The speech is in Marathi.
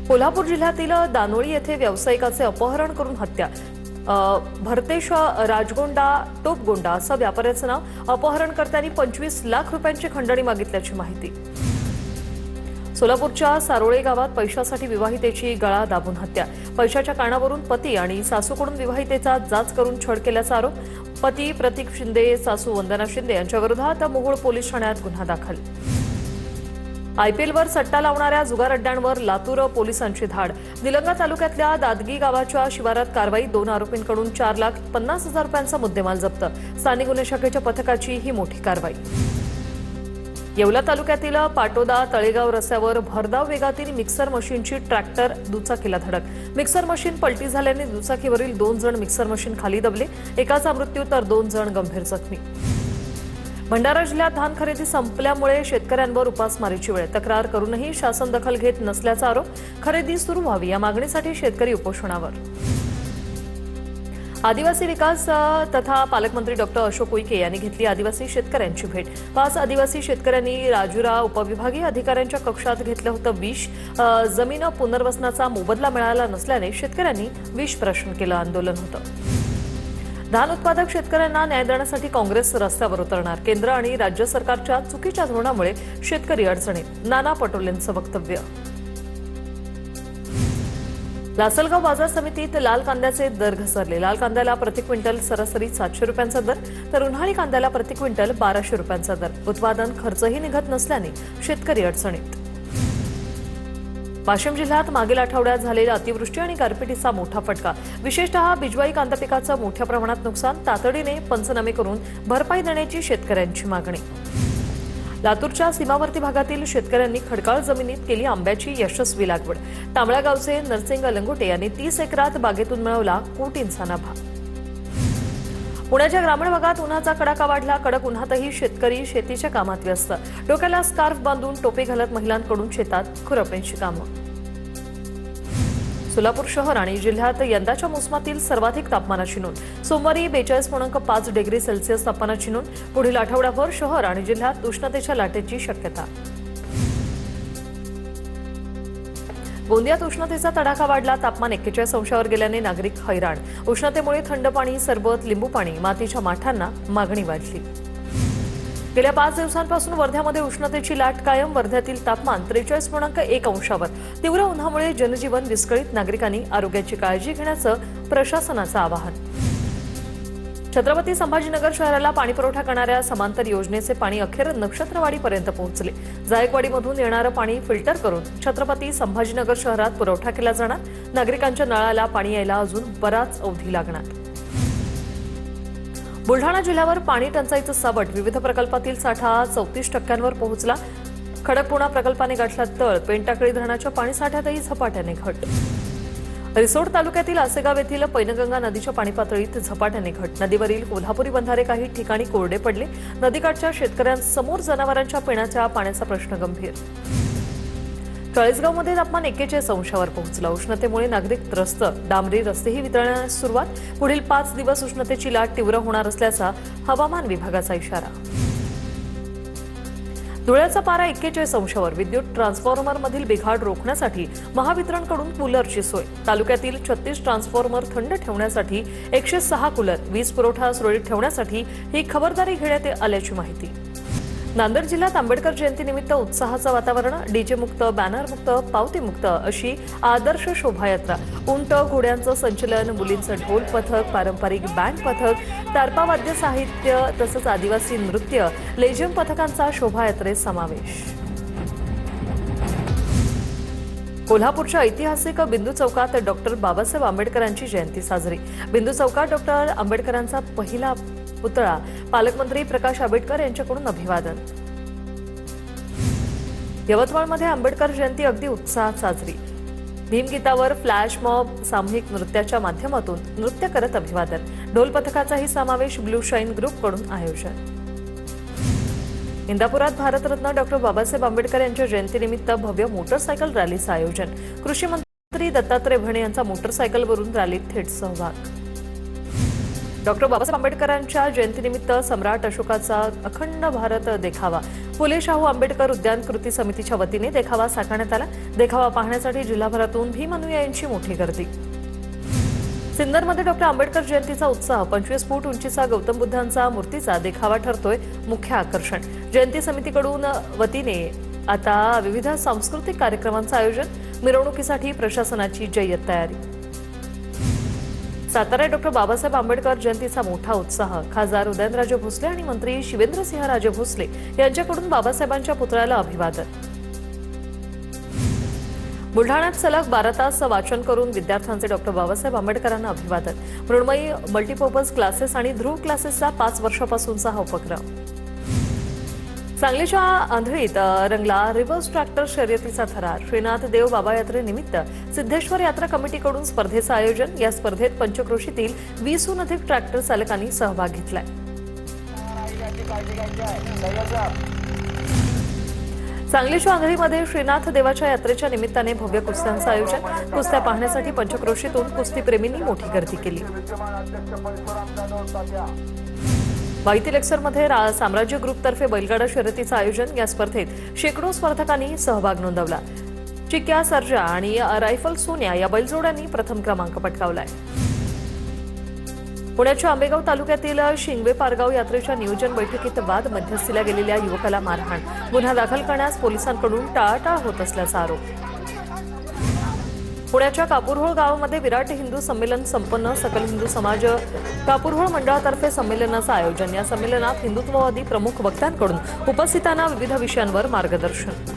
कोल्हापूर जिल्ह्यातील दानोळी येथे व्यावसायिकाचे अपहरण करून हत्या। भरतेश राजगोंडा टोपगोंडा असं व्यापाऱ्याचं नाव। अपहरणकर्त्यांनी 25 लाख रुपयांची खंडणी मागितल्याची माहिती। सोलापूरच्या सारोळे गावात पैशासाठी विवाहितेची गळा दाबून हत्या। पैशाच्या कारणावरून पती आणि सासूकडून विवाहितेचा जाच करून छळ केल्याचा आरोप। पती प्रतीक शिंदे, सासू वंदना शिंदे यांच्या विरोधात मोहोळ पोलीस ठाण्यात गुन्हा दाखल। आयपीएलवर सट्टा लावणाऱ्या जुगार अड्ड्यांवर लातूर पोलिसांची धाड। निलंगा तालुक्यातल्या दादगी गावाच्या शिवारात कारवाई। 2 आरोपींकडून 4,50,000 रुपयांचा मुद्देमाल जप्त। स्थानिक गुन्हे शाखेच्या पथकाची ही मोठी कारवाई। येवला तालुक्यातील पाटोदा तळेगाव रस्त्यावर भरधाव वेगातील मिक्सर मशीनची ट्रॅक्टर दुचाकीला धडक। मिक्सर मशीन पलटी झाल्याने दुचाकीवरील 2 जण मिक्सर मशीन खाली दबले। एकाचा मृत्यू तर 2 जण गंभीर जखमी। भंडारा जिल्ह्यात धान खरेदी संपल्यामुळे शेतकऱ्यांवर उपासमारीची वेळ। तक्रार करूनही शासन दखल घेत नसल्याचा आरोप। खरेदी सुरू व्हावी या मागणीसाठी शेतकरी उपोषणावर। आदिवासी विकास तथा पालकमंत्री डॉक्टर अशोक उईके यांनी घेतली आदिवासी शेतकऱ्यांची भेट। 5 आदिवासी शेतकऱ्यांनी राजुरा उपविभागीय अधिकाऱ्यांच्या कक्षात घेतलं होतं विष। जमीन पुनर्वसनाचा मोबदला मिळाला नसल्याने शेतकऱ्यांनी विष प्रश्न केलं, आंदोलन होतं। धान उत्पादक शेतकऱ्यांना न्याय देण्यासाठी काँग्रेस रस्त्यावर उतरणार। केंद्र आणि राज्य सरकारच्या चुकीच्या धोरणामुळे शेतकरी अडचणीत। नाना पटोलेंचं वक्तव्य। लासलगाव बाजार समितीत लाल कांद्याचे दर घसरले। लाल कांद्याला प्रति क्विंटल सरासरी 700 रुपयांचा दर, तर उन्हाळी कांद्याला प्रति क्विंटल 1200 रुपयांचा दर। उत्पादन खर्चही निघत नसल्याने शेतकरी अडचणीत। वाशिम जिल्ह्यात मागील आठवड्यात झालेल्या अतिवृष्टी आणि गारपिटीचा मोठा फटका। विशेषतः बिजवाई कांदा पिकाचं मोठ्या प्रमाणात नुकसान। तातडीने पंचनामे करून भरपाई देण्याची शेतकऱ्यांची मागणी। लातूरच्या सीमावर्ती भागातील शेतकऱ्यांनी खडकाळ जमिनीत केली आंब्याची यशस्वी लागवड। तांबळा गावचे नरसिंग लंगोटे यांनी 30 एकरात बागेतून मिळवला कोटींचा नफा। पुण्याच्या ग्रामीण भागात उन्हाचा कडाका वाढला। कडक उन्हातही शेतकरी शेतीच्या कामात व्यस्त। डोक्याला स्कार्फ बांधून टोपी घालत महिलांकडून शेतात खुरपणीची कामं। सोलापूर शहर आणि जिल्ह्यात यंदाच्या मोसमातील सर्वाधिक तापमानाची नोंद। सोमवारी 42.5 डिग्री सेल्सिअस तापमानाची नोंद। पुढील आठवड्याभर शहर आणि जिल्ह्यात उष्णतेच्या लाटेची शक्यता। गोंदियात उष्णतेचा तडाखा वाढला। तापमान 41 अंशावर गेल्याने नागरिक हैराण। उष्णतेमुळे थंड पाणी, सरबत, लिंबू पाणी, मातीच्या माठांना मागणी वाढली। गेल्या 5 दिवसांपासून वर्ध्यामध्ये उष्णतेची लाट कायम। वर्ध्यातील तापमान 43.1 अंशावर। तीव्र उन्हामुळे जनजीवन विस्कळीत। नागरिकांनी आरोग्याची काळजी घेण्याचं प्रशासनाचं आवाहन। छत्रपती संभाजीनगर शहराला पाणीपुरवठा करणाऱ्या समांतर योजनेचे पाणी अखेर नक्षत्रवाडीपर्यंत पोहोचले। जायकवाडीमधून येणारं पाणी फिल्टर करून छत्रपती संभाजीनगर शहरात पुरवठा केला जाणार। नागरिकांच्या नळाला पाणी यायला अजून बराच अवधी लागणार। बुलढाणा जिल्ह्यावर पाणी टंचाईचं सावट। विविध प्रकल्पातील साठा 34% पोहोचला। खडकपूर्णा प्रकल्पाने गाठला तळ। पेनटाकळी धरणाच्या पाणीसाठ्यातही झपाट्याने घट। रिसोड तालुक्यातील आसेगाव येथील पैनगंगा नदीच्या पाणीपातळीत झपाट्याने घट। नदीवरील कोल्हापुरी बंधारे काही ठिकाणी कोरडे पडले। नदीकाठच्या शेतकऱ्यांसमोर जनावरांच्या पिण्याच्या पाण्याचा प्रश्न गंभीर। चाळीसगावमध्ये तापमान 41 अंशावर पोहोचलं। उष्णतेमुळे नागरिक त्रस्त। डांबरी रस्तेही वितळण्यास सुरुवात। पुढील 5 दिवस उष्णतेची लाट तीव्र होणार असल्याचा हवामान विभागाचा इशारा। धुळ्याचा पारा 41 अंशावर। विद्युत ट्रान्सफॉर्मरमधील बिघाड रोखण्यासाठी महावितरणकडून कूलरची सोय। तालुक्यातील 36 ट्रान्सफॉर्मर थंड ठेवण्यासाठी 106 कूलर। वीज पुरवठा सुरळीत ठेवण्यासाठी ही खबरदारी घेण्यात आल्याची माहिती। नांदेड जिल्ह्यात आंबेडकर जयंतीनिमित्त उत्साहाचं वातावरण। डीजे मुक्त, बॅनर मुक्त, पावती मुक्त अशी आदर्श शोभायात्रा। उंट, घोड्यांचं संचलन, मुलींचं ढोल पथक, पारंपरिक बँड पथक, तारपा वाद्य साहित्य तसंच आदिवासी नृत्य, लेझिम पथकांचा शोभायात्रेत समावेश। कोल्हापूरच्या ऐतिहासिक बिंदू चौकात डॉक्टर बाबासाहेब आंबेडकरांची जयंती साजरी। बिंदू चौकात डॉक्टर आंबेडकरांचा पहिला पुतळा पालकमंत्री प्रकाश आंबेडकर यांच्याकडून अभिवादन। यवतमाळमध्ये आंबेडकर जयंती अगदी उत्साहात साजरी। भीमगीतावर फ्लॅश मॉब, सामूहिक नृत्याच्या माध्यमातून नृत्य करत अभिवादन। ढोल पथकाचाही समावेश। ब्लू शाईन ग्रुपकडून आयोजन। इंदापुरात भारतरत्न डॉक्टर बाबासाहेब आंबेडकर यांच्या जयंतीनिमित्त भव्य मोटरसायकल रॅलीचं आयोजन। कृषी मंत्री दत्तात्रय भरणे यांचा मोटरसायकलवरून रॅलीत थेट सहभाग। डॉक्टर बाबासाहेब आंबेडकरांच्या जयंतीनिमित्त सम्राट अशोकाचा अखंड भारत देखावा फुले शाहू आंबेडकर उद्यान कृती समितीच्या वतीने देखावा साकारण्यात आला। देखावा पाहण्यासाठी जिल्हाभरातून भीम अनुयायांची मोठी गर्दी। सिन्नरमध्ये डॉक्टर आंबेडकर जयंतीचा उत्साह 25 फूट उंचीचा गौतम बुद्धांचा मूर्तीचा देखावा ठरतोय मुख्य आकर्षण। जयंती समितीकडून वतीने आता विविध सांस्कृतिक कार्यक्रमांचं आयोजन, मिरवणुकीसाठी प्रशासनाची जय्यत तयारी। साताऱ्यात डॉक्टर बाबासाहेब आंबेडकर जयंतीचा मोठा उत्साह। खासदार उदयनराजे भोसले आणि मंत्री शिवेंद्रसिंहराजे भोसले यांच्याकडून बाबासाहेबांच्या पुतळ्याला अभिवादन। बुलढाण्यात सलग 12 तास वाचन करून विद्यार्थ्यांचे डॉक्टर बाबासाहेब आंबेडकरांना अभिवादन। मृण्मयी मल्टीपर्पज क्लासेस आणि ध्रुव क्लासेसचा 5 वर्षापासूनचा हा उपक्रम। सांगलीच्या आंधळीत रंगला रिव्हर्स ट्रॅक्टर शर्यतीचा थरार। श्रीनाथ देव बाबा यात्रेनिमित्त सिद्धेश्वर यात्रा कमिटीकडून स्पर्धेचं आयोजन। या स्पर्धेत पंचक्रोशीतील 20हून अधिक ट्रॅक्टर चालकांनी सहभाग घेतलाय। सांगलीच्या आंधळीमध्ये श्रीनाथ देवाच्या यात्रेच्या निमित्ताने भव्य कुस्त्यांचं आयोजन। कुस्त्या पाहण्यासाठी पंचक्रोशीतून कुस्तीप्रेमींनी मोठी गर्दी केली। माहिती लेक्चरमध्ये साम्राज्य ग्रुपतर्फे बैलगाडा शर्यतीचं आयोजन। या स्पर्धेत शेकडो स्पर्धकांनी सहभाग नोंदवला। चिक्या सर्जा आणि रायफल सोन्या या बैलजोड्यांनी प्रथम क्रमांक पटकावलाय। पुण्याच्या आंबेगाव तालुक्यातील शिंगवे पारगाव यात्रेच्या नियोजन बैठकीत वाद, मध्यस्थीला गेलेल्या युवकाला मारहाण। गुन्हा दाखल करण्यास पोलिसांकडून टाळाटाळ होत असल्याचा आरोप। पुण्याच्या कापूरहोळ गावामध्ये विराट हिंदू संमेलन संपन्न। सकल हिंदू समाज कापूरहोळ मंडळातर्फे संमेलनाचं आयोजन। या संमेलनात हिंदुत्ववादी प्रमुख वक्त्यांकडून उपस्थितांना विविध विषयांवर मार्गदर्शन।